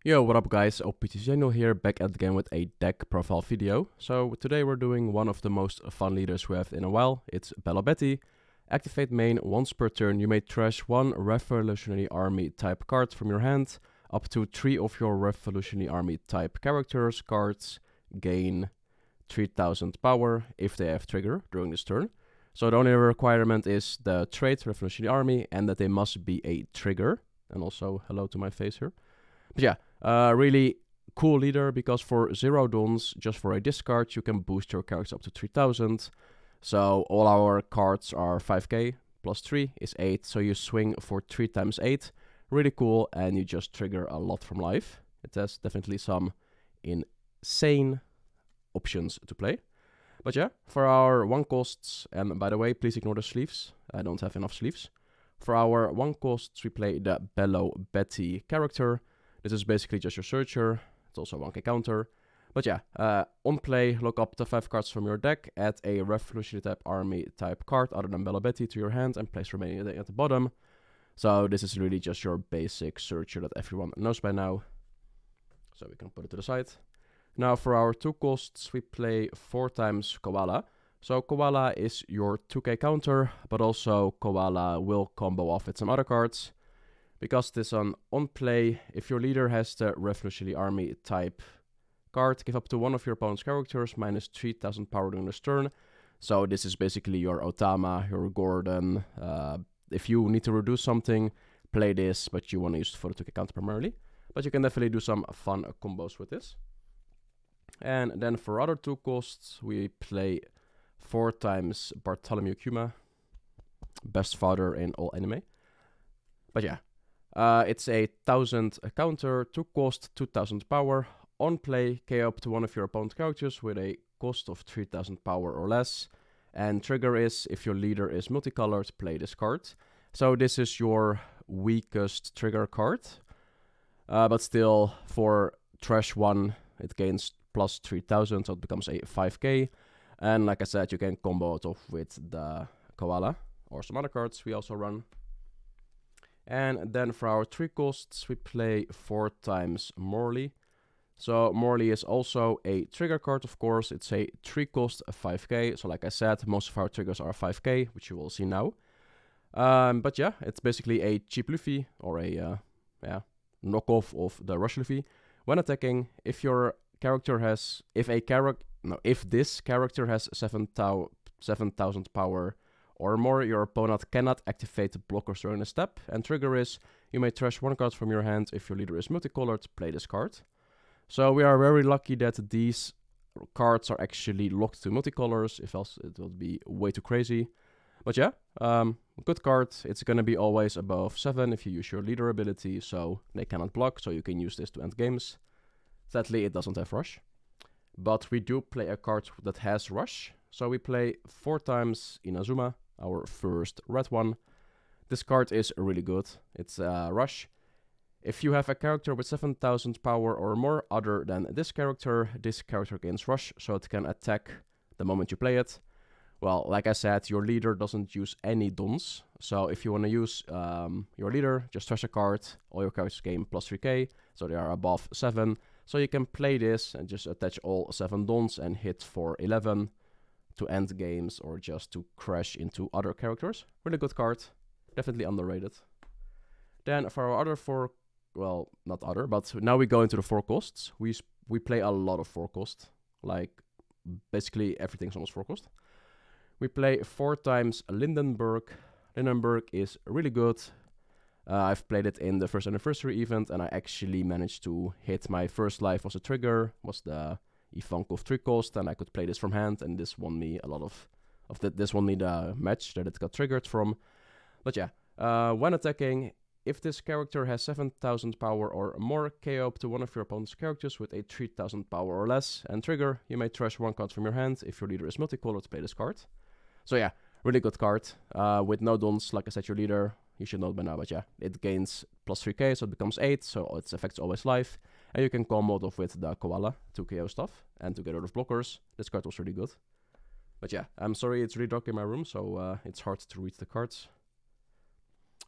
Yo, what up guys, OPTCG here, back at the game with a deck profile video. So today we're doing one of the most fun leaders we have in a while. It's Belo. Activate main once per turn. You may trash one Revolutionary Army type card from your hand. Up to 3 of your Revolutionary Army type characters cards gain 3000 power if they have trigger during this turn. So the only requirement is the trait Revolutionary Army and that they must be a trigger. And also hello to my face here. But yeah, really cool leader because for 0 dons, just for a discard, you can boost your characters up to 3000. So all our cards are 5k, plus 3 is 8, so you swing for 3 times 8. Really cool, and you just trigger a lot from life. It has definitely some insane options to play. But yeah, for our 1 costs, and by the way, please ignore the sleeves, I don't have enough sleeves. For our 1 costs, we play the Belo character. This is basically just your searcher. It's also a 1k counter. But yeah, on play, look up the 5 cards from your deck, add a Revolutionary type Army type card other than Belo to your hand, and place remaining at the bottom. So this is really just your basic searcher that everyone knows by now. So we can put it to the side. Now for our 2 costs, we play 4 times Koala. So Koala is your 2k counter, but also Koala will combo off with some other cards. Because this on play, if your leader has the Revolutionary Army type card, give up to one of your opponent's characters minus 3000 power during this turn. So this is basically your Otama, your Gordon. If you need to reduce something, play this, but you want to use it for the 2k counter primarily. But you can definitely do some fun combos with this. And then for other 2 costs, we play 4 times Bartholomew Kuma, best father in all anime. But yeah. It's a 1000 counter, 2 cost, 2000 power. On play, KO up to one of your opponent's characters with a cost of 3000 power or less. And trigger is, if your leader is multicolored, play this card. So this is your weakest trigger card. But still, for trash 1, it gains plus 3000, so it becomes a 5k. And like I said, you can combo it off with the Koala or some other cards we also run. And then for our 3 costs, we play 4 times Morley. So Morley is also a trigger card, of course. It's a 3 cost, 5k. So like I said, most of our triggers are 5k, which you will see now. But yeah, it's basically a cheap Luffy, or a knockoff of the Rush Luffy. When attacking, if your character has, if this character has 7000 power or more, your opponent cannot activate blockers during a step. And trigger is, you may trash 1 card from your hand. If your leader is multicolored, play this card. So we are very lucky that these cards are actually locked to multicolors, if else it would be way too crazy. But yeah, good card. It's gonna be always above 7 if you use your leader ability, so they cannot block, so you can use this to end games. Sadly, it doesn't have rush. But we do play a card that has rush. So we play 4 times Inazuma, our first red one. This card is really good. It's rush. If you have a character with 7000 power or more other than this character gains rush, so it can attack the moment you play it. Well, like I said, your leader doesn't use any dons. So if you want to use your leader, just trash a card. All your characters gain plus 3k, so they are above 7. So you can play this and just attach all 7 dons and hit for 11. To end games or just to crash into other characters. Really good card. Definitely underrated. Then for our other 4, well, not other, but now we go into the 4 costs. We play a lot of 4 cost. Like, basically everything's almost 4 cost. We play 4 times Lindenberg. Lindenberg is really good. I've played it in the first anniversary event, and I actually managed to hit my first life was a trigger, was the Ivankov 3 cost, and I could play this from hand, and this won me a lot of this won me the match that it got triggered from. But yeah, when attacking, if this character has 7000 power or more, KO up to one of your opponent's characters with a 3000 power or less, and trigger, you may trash 1 card from your hand. If your leader is multicolored, play this card. So yeah, really good card. With no dons, like I said, your leader, you should know it by now, but yeah, it gains plus 3k, so it becomes 8, so its effects always life. And you can combo it off with the Koala to KO stuff and to get rid of blockers. This card was really good. But yeah, I'm sorry, it's really dark in my room, so it's hard to read the cards.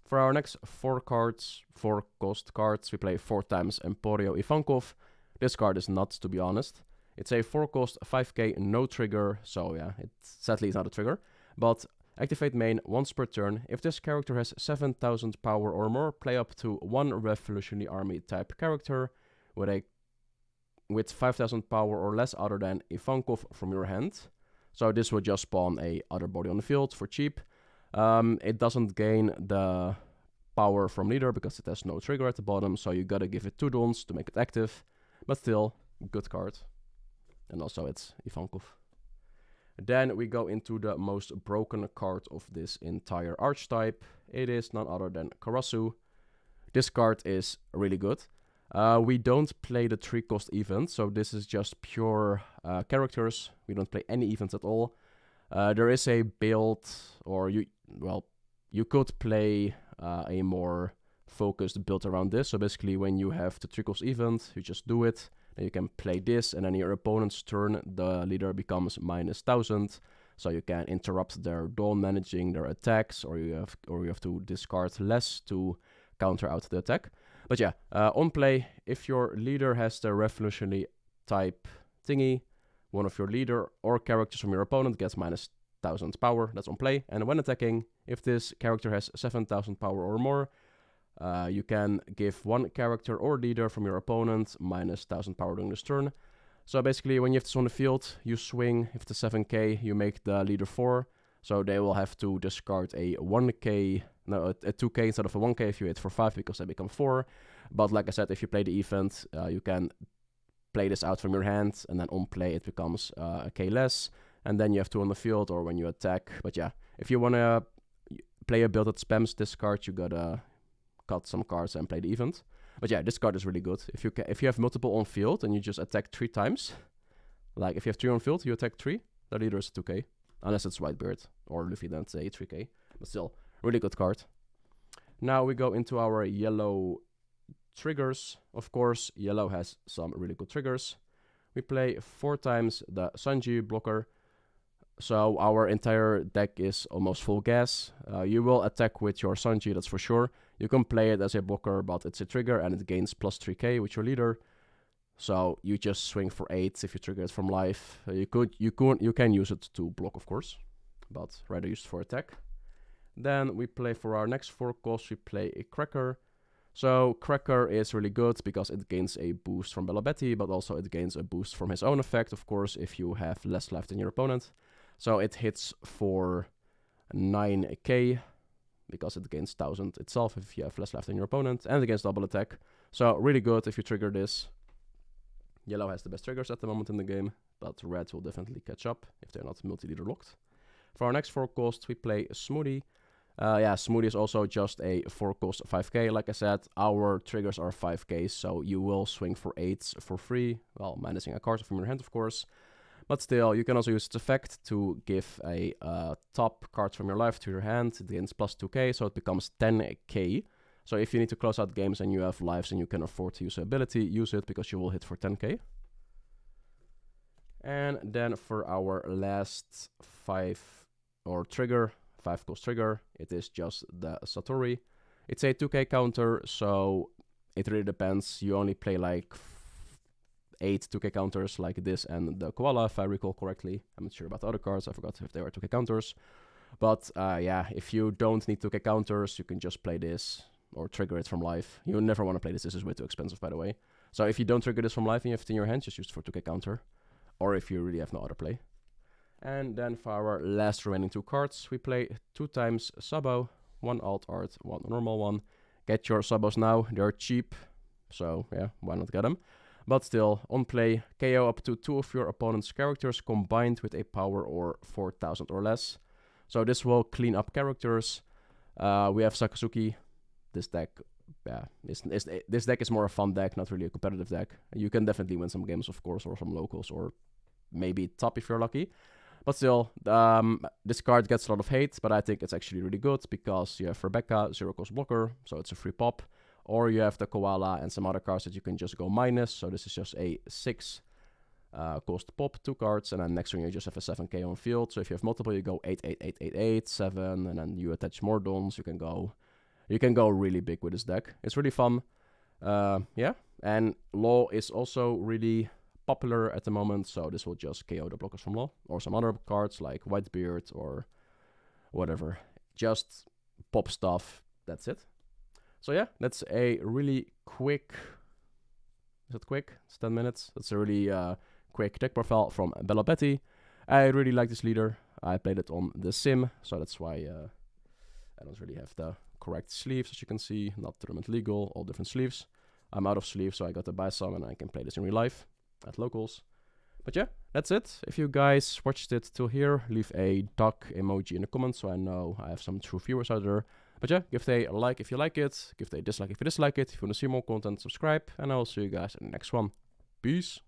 For our next 4 cost cards, we play 4 times Emporio Ivankov. This card is nuts, to be honest. It's a 4 cost 5k no trigger, so yeah, sadly it's not a trigger. But activate main once per turn. If this character has 7000 power or more, play up to 1 Revolutionary Army type character with 5000 power or less other than Ivankov from your hand. So this will just spawn a other body on the field for cheap. It doesn't gain the power from leader because it has no trigger at the bottom, so you gotta give it 2 dons to make it active. But still, good card. And also it's Ivankov. Then we go into the most broken card of this entire archetype. It is none other than Karasu. This card is really good. We don't play the 3 cost event, so this is just pure characters. We don't play any events at all. There is a build, or you could play a more focused build around this. So basically when you have the 3 cost event, you just do it. Then you can play this, and then your opponent's turn, the leader becomes -1000. So you can interrupt their dawn managing their attacks, or you have to discard less to counter out the attack. But yeah, on play, if your leader has the revolutionary type thingy, one of your leader or characters from your opponent gets -1000 power. That's on play. And when attacking, if this character has 7000 power or more, you can give 1 character or leader from your opponent -1000 power during this turn. So basically, when you have this on the field, you swing. If it's 7k, you make the leader 4. So they will have to discard a 2k instead of a 1k if you hit for 5 because they become 4. But like I said, if you play the event, you can play this out from your hand, and then on play it becomes a k less. And then you have 2 on the field or when you attack. But yeah, if you want to play a build that spams this card, you gotta cut some cards and play the event. But yeah, this card is really good. If you have multiple on field and you just attack 3 times, like if you have 3 on field, you attack 3, the leader is 2k. Unless it's Whitebeard or Luffy, then it's a 3k. But still, really good card. Now we go into our yellow triggers. Of course, yellow has some really good triggers. We play 4 times the Sanji blocker. So our entire deck is almost full gas. You will attack with your Sanji, that's for sure. You can play it as a blocker, but it's a trigger and it gains plus 3k with your leader. So you just swing for 8 if you trigger it from life. You can use it to block, of course, but rather use it for attack. Then we play for our next 4 costs, we play a Cracker. So Cracker is really good because it gains a boost from Belo, but also it gains a boost from his own effect, of course, if you have less life than your opponent. So it hits for 9k because it gains 1000 itself if you have less life than your opponent, and it gains double attack. So really good if you trigger this. Yellow has the best triggers at the moment in the game, but red will definitely catch up if they're not multi-leader locked. For our next 4 costs, we play Smoothie. Yeah, Smoothie is also just a 4 cost 5k. Like I said, our triggers are 5k, so you will swing for 8s for free, well, minusing a card from your hand, of course. But still, you can also use its effect to give a top card from your life to your hand. It gains plus 2k, so it becomes 10k. So if you need to close out games and you have lives and you can afford to use the ability, use it because you will hit for 10k. And then for our last 5 cost trigger, it is just the Satori. It's a 2k counter, so it really depends. You only play like 8 2k counters like this and the Koala, if I recall correctly. I'm not sure about the other cards, I forgot if they were 2k counters. But yeah, if you don't need 2k counters, you can just play this or trigger it from life. You never want to play this. This is way too expensive, by the way. So if you don't trigger this from life and you have it in your hand, just use it for 2k counter. Or if you really have no other play. And then for our last remaining 2 cards, we play 2 times Sabo, 1 alt art, 1 normal one. Get your Sabos now, they're cheap. So yeah, why not get them? But still, on play, KO up to 2 of your opponent's characters combined with a power or 4000 or less. So this will clean up characters. We have Sakazuki. This deck, yeah, this deck is more a fun deck, not really a competitive deck. You can definitely win some games, of course, or some locals, or maybe top if you're lucky. But still, this card gets a lot of hate, but I think it's actually really good because you have Rebecca, 0 cost blocker, so it's a free pop. Or you have the Koala and some other cards that you can just go minus, so this is just a 6 cost pop, 2 cards, and then next one you just have a 7k on field. So if you have multiple, you go 8, 8, 8, 8, 8, 7, and then you attach more dons, you can go You can go really big with this deck. It's really fun. Yeah, and Law is also really popular at the moment, so this will just KO the blockers from Law, or some other cards like Whitebeard or whatever. Just pop stuff, that's it. So yeah, that's a really quick... Is it quick? It's 10 minutes. That's a really quick deck profile from Belo. I really like this leader. I played it on the sim, so that's why I don't really have the correct sleeves, as you can see. Not tournament legal, all different sleeves. I'm out of sleeves, so I got to buy some and I can play this in real life at locals. But yeah, that's it. If you guys watched it till here, leave a duck emoji in the comments so I know I have some true viewers out there. But yeah, give it a like if you like it, give it a dislike if you dislike it. If you want to see more content, subscribe, and I will see you guys in the next one. Peace.